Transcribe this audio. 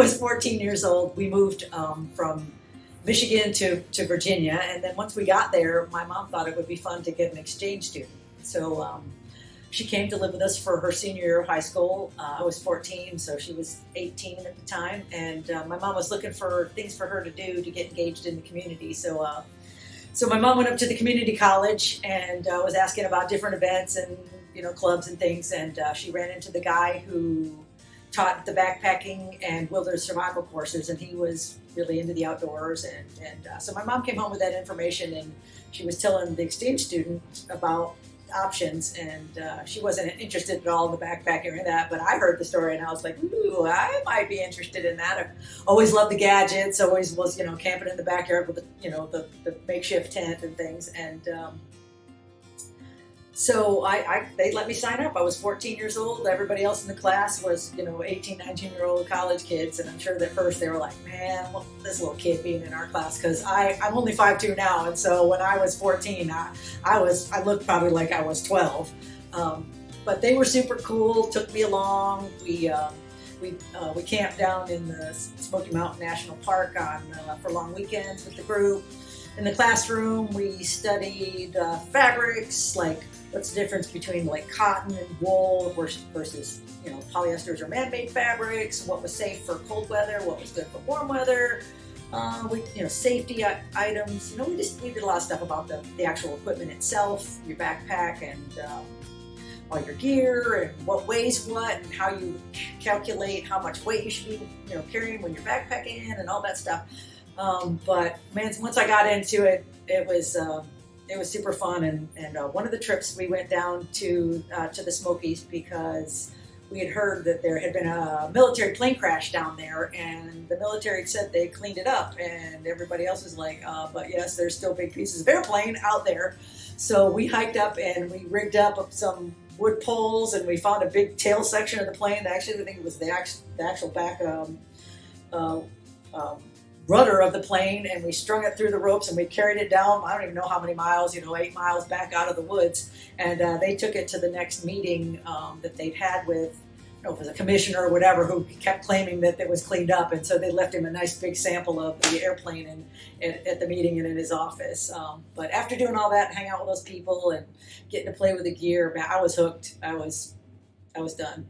was 14 years old, we moved from Michigan to Virginia, and then once we got there, my mom thought it would be fun to get an exchange student. So she came to live with us for her senior year of high school. I was 14, so she was 18 at the time, and my mom was looking for things for her to do to get engaged in the community. So my mom went up to the community college and was asking about different events and clubs and things, and she ran into the guy who taught the backpacking and wilderness survival courses, and he was really into the outdoors. And so my mom came home with that information, and she was telling the exchange student about options, and she wasn't interested at all in the backpacking or that, but I heard the story and I was like, ooh, I might be interested in that. I always loved the gadgets, always was, camping in the backyard with the makeshift tent and things. And so they let me sign up. I was 14 years old. Everybody else in the class was, 18, 19-year-old college kids. And I'm sure that first they were like, man, this little kid being in our class, because I'm only 5'2" now. And so when I was 14, I looked probably like I was 12. But they were super cool, took me along. We camped down in the Smoky Mountain National Park for long weekends with the group. In the classroom, we studied fabrics, like what's the difference between like cotton and wool versus polyesters or man-made fabrics, what was safe for cold weather, what was good for warm weather, safety items. We did a lot of stuff about the actual equipment itself, your backpack, and all your gear, and what weighs what, and how you calculate how much weight you should be carrying when you're backpacking, and all that stuff. But man, once I got into it, it was super fun. And one of the trips we went down to the Smokies because we had heard that there had been a military plane crash down there, and the military said they cleaned it up, and everybody else was like, but yes, there's still big pieces of airplane out there. So we hiked up and we rigged up some wood poles, and we found a big tail section of the plane. Actually, I think it was the actual back rudder of the plane, and we strung it through the ropes and we carried it down, I don't even know how many miles, 8 miles back out of the woods. And they took it to the next meeting that they'd had with, I don't know if it was a commissioner or whatever, who kept claiming that it was cleaned up. And so they left him a nice big sample of the airplane at the meeting and in his office. But after doing all that, hang out with those people and getting to play with the gear, man, I was hooked. I was done.